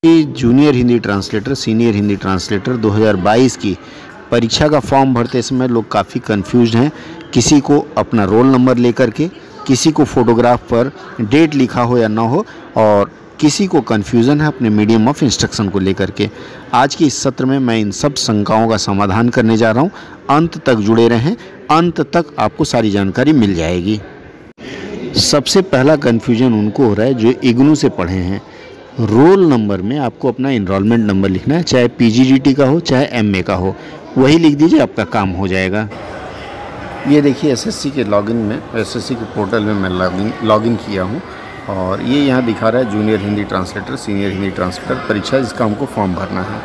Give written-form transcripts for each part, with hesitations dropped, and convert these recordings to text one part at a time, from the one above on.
Junior Hindi translator, senior Hindi translator 2022 की परीक्षा का फॉर्म भरते समय लोग काफ़ी कंफ्यूज्ड हैं। किसी को अपना रोल नंबर लेकर के, किसी को फ़ोटोग्राफ पर डेट लिखा हो या ना हो, और किसी को कन्फ्यूज़न है अपने मीडियम ऑफ इंस्ट्रक्शन को लेकर के। आज के इस सत्र में मैं इन सब शंकाओं का समाधान करने जा रहा हूँ। अंत तक जुड़े रहें, अंत तक आपको सारी जानकारी मिल जाएगी। सबसे पहला कन्फ्यूजन उनको हो रहा है जो इग्नू से पढ़े हैं। रोल नंबर में आपको अपना इनरोलमेंट नंबर लिखना है, चाहे पीजीडीटी का हो चाहे एमए का हो, वही लिख दीजिए, आपका काम हो जाएगा। ये देखिए एसएससी के लॉगिन में, एसएससी के पोर्टल में मैं लॉगिन किया हूँ और ये यहाँ दिखा रहा है junior Hindi translator, senior Hindi translator परीक्षा, इसका हमको फॉर्म भरना है।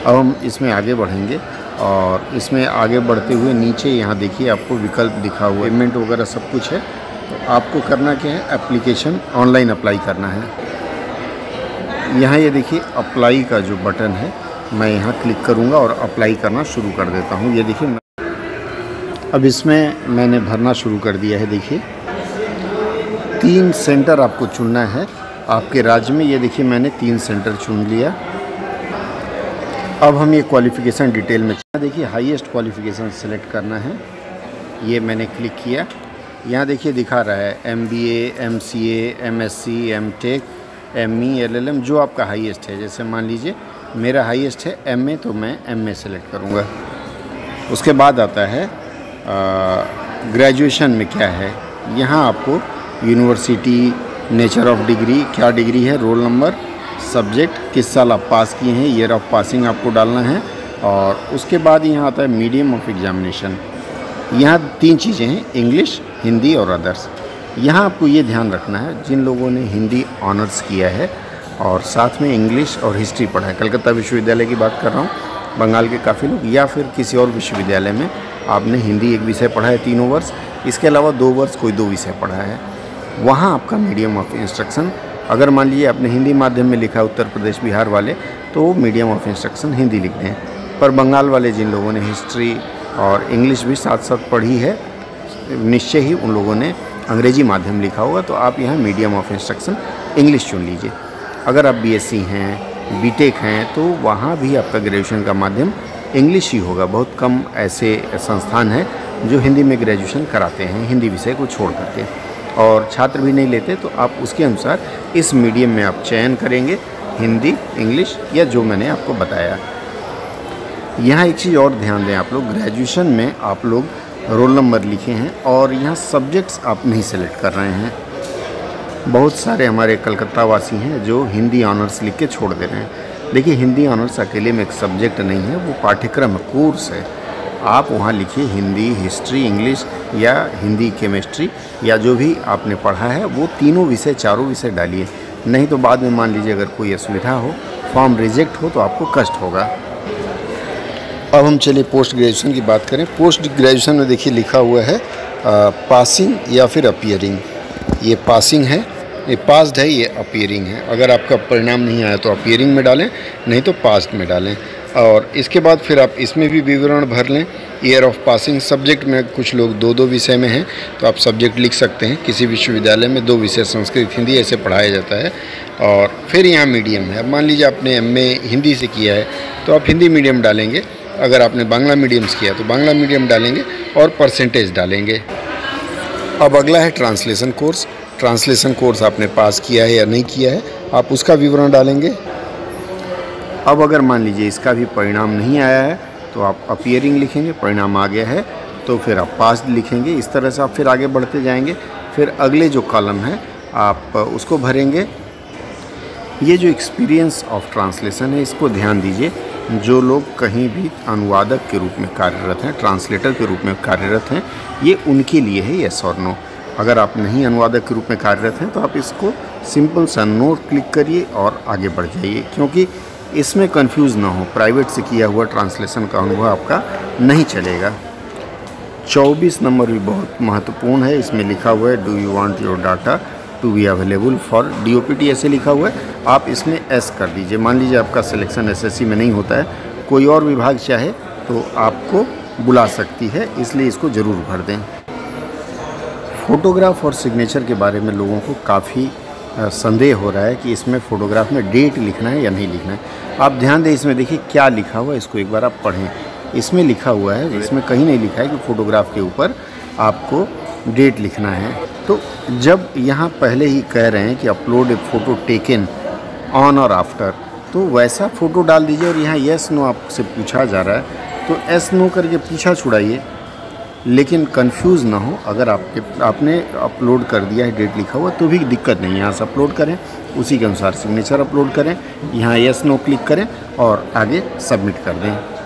अब हम इसमें आगे बढ़ेंगे और इसमें आगे बढ़ते हुए नीचे यहाँ देखिए आपको विकल्प दिखा हुआ है, पेमेंट वगैरह सब कुछ है। तो आपको करना क्या है, एप्लीकेशन ऑनलाइन अप्लाई करना है। यहाँ ये देखिए अप्लाई का जो बटन है, मैं यहाँ क्लिक करूँगा और अप्लाई करना शुरू कर देता हूँ। ये देखिए अब इसमें मैंने भरना शुरू कर दिया है। देखिए 3 सेंटर आपको चुनना है आपके राज्य में। ये देखिए मैंने 3 सेंटर चुन लिया। अब हम ये क्वालिफ़िकेशन डिटेल में देखिए हाईएस्ट क्वालिफ़िकेशन सेलेक्ट करना है। ये मैंने क्लिक किया। यहाँ देखिए दिखा रहा है MBA, MCA, MSc, MTech, ME, LLM, जो आपका हाईएस्ट है। जैसे मान लीजिए मेरा हाईएस्ट है MA, तो मैं MA सेलेक्ट करूँगा। उसके बाद आता है ग्रेजुएशन में क्या है। यहाँ आपको यूनिवर्सिटी, नेचर ऑफ डिग्री, क्या डिग्री है, रोल नंबर, सब्जेक्ट, किस साल आप पास किए हैं, ईयर ऑफ पासिंग आपको डालना है। और उसके बाद यहाँ आता है मीडियम ऑफ एग्जामिनेशन। यहाँ 3 चीज़ें हैं, इंग्लिश, हिंदी और अदर्स। यहाँ आपको ये ध्यान रखना है, जिन लोगों ने हिंदी ऑनर्स किया है और साथ में इंग्लिश और हिस्ट्री पढ़ा है, कलकत्ता विश्वविद्यालय की बात कर रहा हूँ, बंगाल के काफ़ी लोग, या फिर किसी और विश्वविद्यालय में आपने हिंदी एक विषय पढ़ा है 3 वर्ष, इसके अलावा 2 वर्ष कोई 2 विषय पढ़ा है, वहाँ आपका मीडियम ऑफ इंस्ट्रक्शन, अगर मान लीजिए आपने हिंदी माध्यम में लिखा है उत्तर प्रदेश बिहार वाले, तो मीडियम ऑफ इंस्ट्रक्शन हिंदी लिख दें। पर बंगाल वाले जिन लोगों ने हिस्ट्री और इंग्लिश भी साथ साथ पढ़ी है, निश्चय ही उन लोगों ने अंग्रेजी माध्यम लिखा होगा, तो आप यहाँ मीडियम ऑफ इंस्ट्रक्शन इंग्लिश चुन लीजिए। अगर आप BSc हैं, BTech हैं, तो वहाँ भी आपका ग्रेजुएशन का माध्यम इंग्लिश ही होगा। बहुत कम ऐसे संस्थान हैं जो हिंदी में ग्रेजुएशन कराते हैं, हिंदी विषय को छोड़ करके, और छात्र भी नहीं लेते। तो आप उसके अनुसार इस मीडियम में आप चयन करेंगे, हिंदी, इंग्लिश या जो मैंने आपको बताया। यहाँ एक चीज़ और ध्यान दें आप लोग, ग्रेजुएशन में आप लोग रोल नंबर लिखे हैं और यहाँ सब्जेक्ट्स आप नहीं सेलेक्ट कर रहे हैं। बहुत सारे हमारे कलकत्ता वासी हैं जो हिंदी ऑनर्स लिख के छोड़ दे रहे हैं। देखिए हिंदी ऑनर्स अकेले में एक सब्जेक्ट नहीं है, वो पाठ्यक्रम है, कोर्स है। आप वहाँ लिखिए हिंदी, हिस्ट्री, इंग्लिश या हिंदी, केमिस्ट्री या जो भी आपने पढ़ा है, वो तीनों विषय, चारों विषय डालिए। नहीं तो बाद में मान लीजिए अगर कोई असुविधा हो, फॉर्म रिजेक्ट हो, तो आपको कष्ट होगा। अब हम चलिए पोस्ट ग्रेजुएशन की बात करें। पोस्ट ग्रेजुएशन में देखिए लिखा हुआ है पासिंग या फिर अपीयरिंग। ये पासिंग है, ये पास्ड है, ये अपीयरिंग है। अगर आपका परिणाम नहीं आया तो अपीयरिंग में डालें, नहीं तो पास्ड में डालें। और इसके बाद फिर आप इसमें भी विवरण भर लें। ईयर ऑफ पासिंग, सब्जेक्ट में कुछ लोग 2-2 विषय में हैं, तो आप सब्जेक्ट लिख सकते हैं। किसी विश्वविद्यालय में 2 विषय संस्कृत, हिंदी ऐसे पढ़ाया जाता है। और फिर यहाँ मीडियम है। अब मान लीजिए आपने MA हिंदी से किया है, तो आप हिंदी मीडियम डालेंगे। अगर आपने बांग्ला मीडियम से किया तो बांग्ला मीडियम डालेंगे और परसेंटेज डालेंगे। अब अगला है ट्रांसलेशन कोर्स। ट्रांसलेशन कोर्स आपने पास किया है या नहीं किया है, आप उसका विवरण डालेंगे। अब अगर मान लीजिए इसका भी परिणाम नहीं आया है, तो आप अपीयरिंग लिखेंगे। परिणाम आ गया है तो फिर आप पास लिखेंगे। इस तरह से आप फिर आगे बढ़ते जाएंगे। फिर अगले जो कॉलम है आप उसको भरेंगे। ये जो एक्सपीरियंस ऑफ ट्रांसलेशन है, इसको ध्यान दीजिए। जो लोग कहीं भी अनुवादक के रूप में कार्यरत हैं, ट्रांसलेटर के रूप में कार्यरत हैं, ये उनके लिए है येस और नो। अगर आप नहीं अनुवादक के रूप में कार्यरत हैं, तो आप इसको सिंपल सा नो क्लिक करिए और आगे बढ़ जाइए, क्योंकि इसमें कंफ्यूज ना हो। प्राइवेट से किया हुआ ट्रांसलेशन का अनुभव आपका नहीं चलेगा। 24 नंबर भी बहुत महत्वपूर्ण है। इसमें लिखा हुआ है do you want your data to be available for DOPT, ऐसे लिखा हुआ है। आप इसमें S कर दीजिए। मान लीजिए आपका सिलेक्शन SSC में नहीं होता है, कोई और विभाग चाहे तो आपको बुला सकती है, इसलिए इसको ज़रूर भर दें। फ़ोटोग्राफ और सिग्नेचर के बारे में लोगों को काफ़ी संदेह हो रहा है कि इसमें फ़ोटोग्राफ में डेट लिखना है या नहीं लिखना है। आप ध्यान दें, इसमें देखिए क्या लिखा हुआ है, इसको एक बार आप पढ़ें। इसमें लिखा हुआ है, इसमें कहीं नहीं लिखा है कि फ़ोटोग्राफ के ऊपर आपको डेट लिखना है। तो जब यहाँ पहले ही कह रहे हैं कि upload A photo taken on और आफ्टर, तो वैसा फ़ोटो डाल दीजिए। और यहाँ येस नो आपसे पूछा जा रहा है तो एस नो करके पीछा छुड़ाइए, लेकिन कंफ्यूज ना हो। अगर आपने अपलोड कर दिया है, डेट लिखा हुआ, तो भी दिक्कत नहीं है। यहाँ से अपलोड करें, उसी के अनुसार सिग्नेचर अपलोड करें, यहाँ येस नो क्लिक करें और आगे सबमिट कर दें।